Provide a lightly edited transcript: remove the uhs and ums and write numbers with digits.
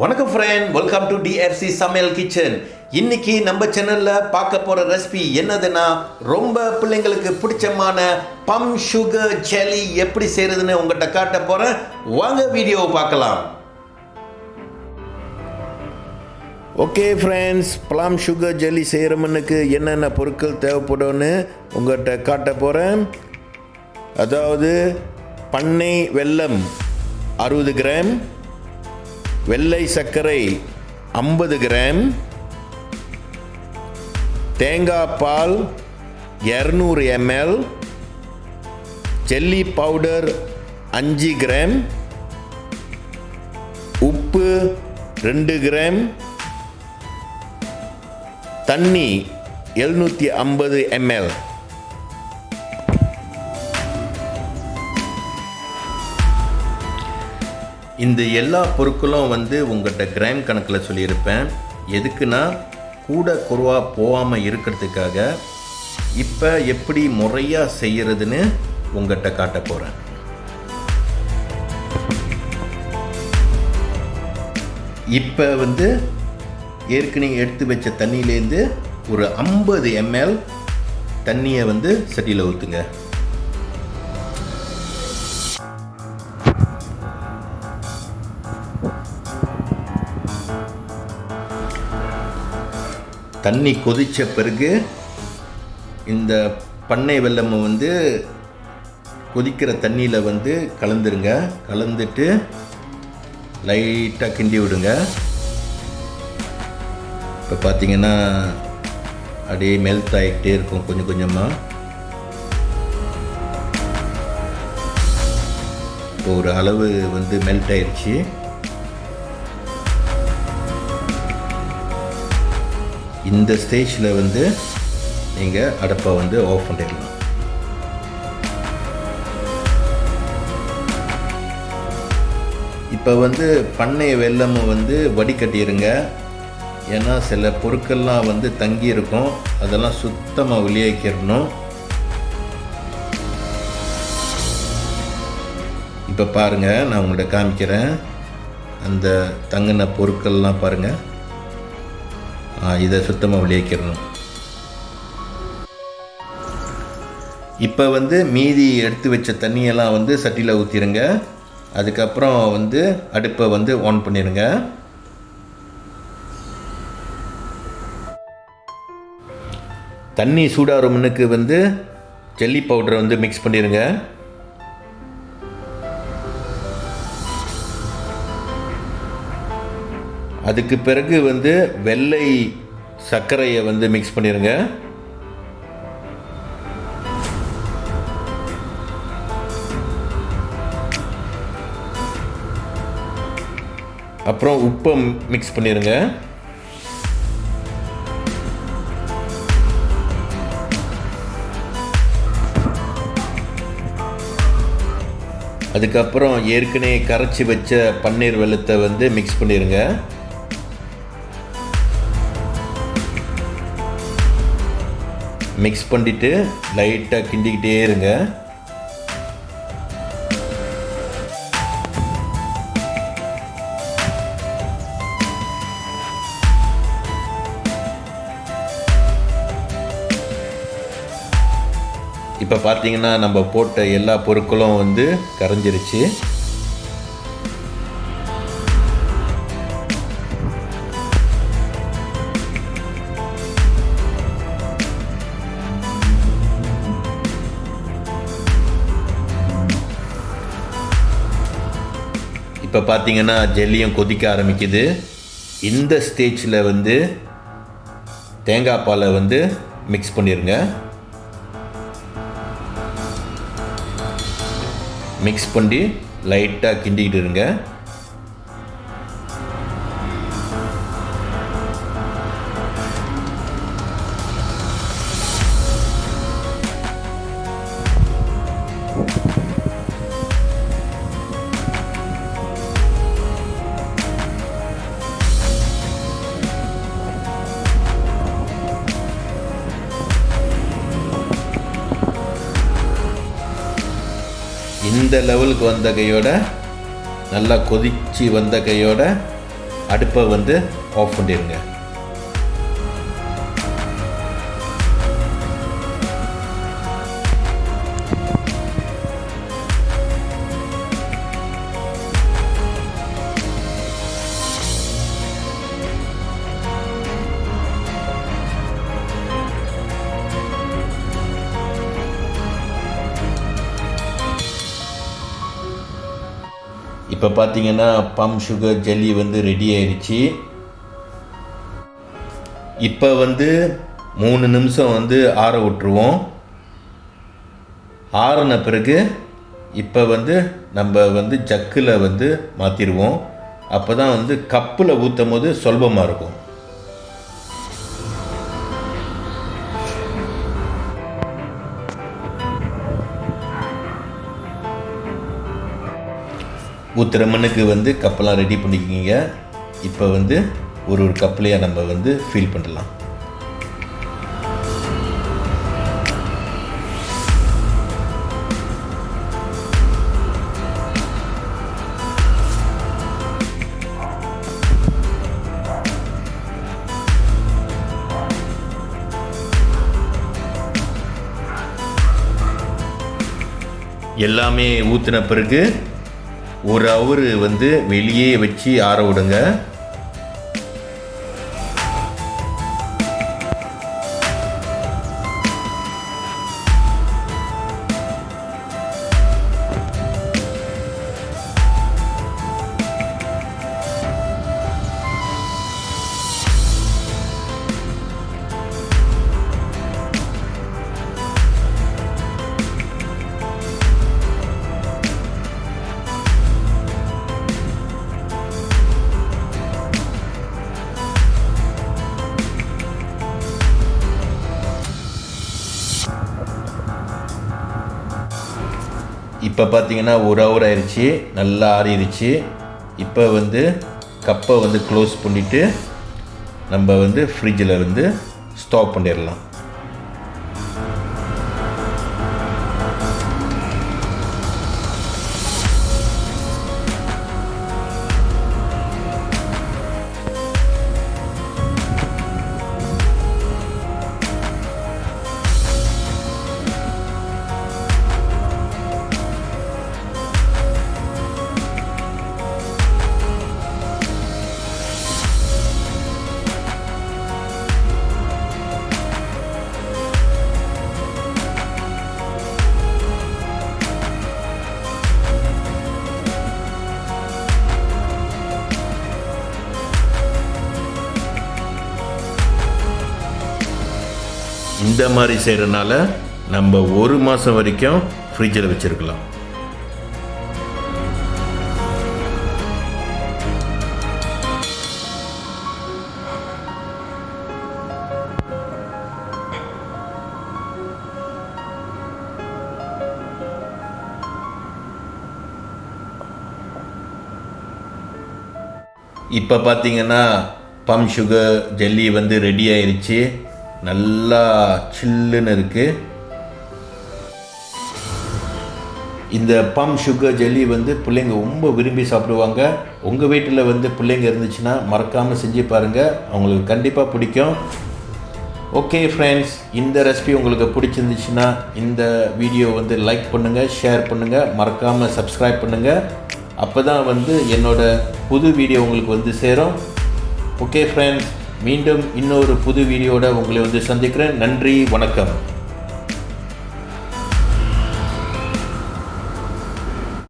வணக்கம் friend, welcome to DFC சமையல் kitchen. இன்னைக்கு நம்ம சேனலில் பார்க்க போகிற ரெசிபி என்னதுன்னா, ரொம்ப பிள்ளைங்களுக்கு பிடிச்சமான பம் சுகர் ஜெல்லி எப்படி செய்கிறதுன்னு உங்கள்கிட்ட காட்ட போகிறேன். வாங்க வீடியோவை பார்க்கலாம். Okay friends, plum sugar jelly செய்கிறவனுக்கு என்னென்ன பொருட்கள் தேவைப்படும்னு உங்கள்கிட்ட காட்ட போகிறேன். அதாவது பண்ணை வெல்லம் 60 கிராம், வெள்ளை சர்க்கரை 50 கிராம், தேங்காய் பால் 200 ml, ஜெல்லி பவுடர் 5 கிராம், உப்பு 2 கிராம், தண்ணி 750 ml. இந்த எல்லா பொருட்களும் உங்கள்கிட்ட கிராம் கணக்கில் சொல்லியிருப்பேன். எதுக்குன்னா கூட குறைவாக போகாமல் இருக்கிறதுக்காக. இப்போ எப்படி முறையாக செய்கிறதுன்னு உங்கள்கிட்ட காட்ட போகிறேன். இப்போ ஏற்கனவே எடுத்து வச்ச தண்ணியிலேருந்து ஒரு 50 ml தண்ணியை சட்டியில் ஊற்றுங்க. தண்ணி கொதித்த பிறகு இந்த பண்ணை வெல்லம் கொதிக்கிற தண்ணியில் கலந்துருங்க. கலந்துட்டு லைட்டாக கிண்டி விடுங்க. இப்போ பார்த்தீங்கன்னா அப்படியே மெல்ட் ஆகிக்கிட்டே இருக்கும் கொஞ்சம் கொஞ்சமாக. இப்போ ஒரு அளவு மெல்ட் ஆயிடுச்சு. இந்த ஸ்டேஜில் நீங்கள் அடுப்பை ஆஃப் பண்ணிடலாம். இப்போ பண்ணை வெல்லம் வடிகட்டிடுங்க. ஏன்னா சில பொருட்கள்லாம் தங்கி இருக்கும், அதெல்லாம் சுத்தமாக வெளியேக்கிடணும். இப்போ பாருங்கள், நான் உங்கள்கிட்ட காமிக்கிறேன். அந்த தங்கின பொருட்கள்லாம் பாருங்கள், இதை சுத்தமாக வெளியேக்கிடணும். இப்போ மீதி எடுத்து வச்ச தண்ணியெல்லாம் சட்டியில் ஊற்றிடுங்க. அதுக்கப்புறம் அடுப்பை ஆன் பண்ணிடுங்க. தண்ணி சூடாகிற முன்னுக்கு ஜெல்லி பவுடரை மிக்ஸ் பண்ணிடுங்க. அதுக்கு பிறகு வெள்ளை சர்க்கரையை மிக்ஸ் பண்ணிடுங்க. அப்புறம் உப்பை மிக்ஸ் பண்ணிடுங்க. அதுக்கப்புறம் ஏற்கனவே கரைச்சி வச்ச பன்னீர் வெல்லத்தை மிக்ஸ் பண்ணிடுங்க. மிக்ஸ் பண்ணிவிட்டு லைட்டாக கிண்டிக்கிட்டே இருங்க. இப்போ பார்த்தீங்கன்னா நம்ம போட்ட எல்லா பொருட்களும் கரைஞ்சிருச்சு. இப்போ பார்த்தீங்கன்னா ஜெல்லியும் கொதிக்க ஆரம்பிக்குது. இந்த ஸ்டேஜில் தேங்காய் பாலை மிக்ஸ் பண்ணிடுங்க. மிக்ஸ் பண்ணி லைட்டாக கிண்டிக்கிட்டு இருங்க. இந்த லெவலுக்கு வந்த கையோட நல்லா கொதிச்சு வந்த கையோட அடுப்பை வந்து ஆஃப் பண்ணிடுங்க. இப்போ பார்த்தீங்கன்னா பம் சுகர் ஜெல்லி வந்து ரெடி ஆயிடுச்சு. இப்போ வந்து 3 நிமிஷம் வந்து ஆற விட்டுருவோம். ஆறின பிறகு இப்போ வந்து நம்ம வந்து ஜக்கில் வந்து மாற்றிடுவோம். அப்போ தான் வந்து கப்பில் ஊற்றும் போது சுலபமாக இருக்கும். ஊற்றுற மண்ணுக்கு வந்து கப்பெல்லாம் ரெடி பண்ணிக்கிங்க. இப்போ வந்து ஒரு கப்லையாக நம்ம வந்து ஃபில் பண்ணலாம். எல்லாமே ஊற்றின பிறகு ஒரு ஹவர் வந்து வெளியே வச்சு ஆற விடுங்க. இப்போ பார்த்தீங்கன்னா ஒரு ஹவர் ஆயிடுச்சு, நல்லா ஆறிடுச்சு. இப்போ வந்து கப்பை வந்து க்ளோஸ் பண்ணிவிட்டு நம்ம வந்து ஃப்ரிட்ஜில் வந்து ஸ்டாப் பண்ணிடலாம். இந்த மாதிரி செய்கிறனால நம்ம 1 மாதம் வரைக்கும் ஃப்ரிட்ஜில் வச்சுருக்கலாம். இப்போ பார்த்தீங்கன்னா பம் சுகர் ஜெல்லி வந்து ரெடி ஆயிடுச்சு. நல்லா சில்லுன்னு இருக்குது. இந்த பம் சுகர் ஜெல்லி வந்து பிள்ளைங்க ரொம்ப விரும்பி சாப்பிடுவாங்க. உங்கள் வீட்டில் வந்து பிள்ளைங்க இருந்துச்சுன்னா மறக்காமல் செஞ்சு பாருங்கள், அவங்களுக்கு கண்டிப்பாக பிடிக்கும். ஓகே ஃப்ரெண்ட்ஸ், இந்த ரெசிபி உங்களுக்கு பிடிச்சிருந்துச்சுன்னா இந்த வீடியோ வந்து லைக் பண்ணுங்கள், ஷேர் பண்ணுங்கள், மறக்காமல் சப்ஸ்கிரைப் பண்ணுங்கள். அப்போ தான் வந்து என்னோடய புது வீடியோ உங்களுக்கு வந்து சேரும். ஓகே ஃப்ரெண்ட்ஸ், மீண்டும் இன்னொரு புது வீடியோட உங்களை வந்து சந்திக்கிறேன். நன்றி, வணக்கம்.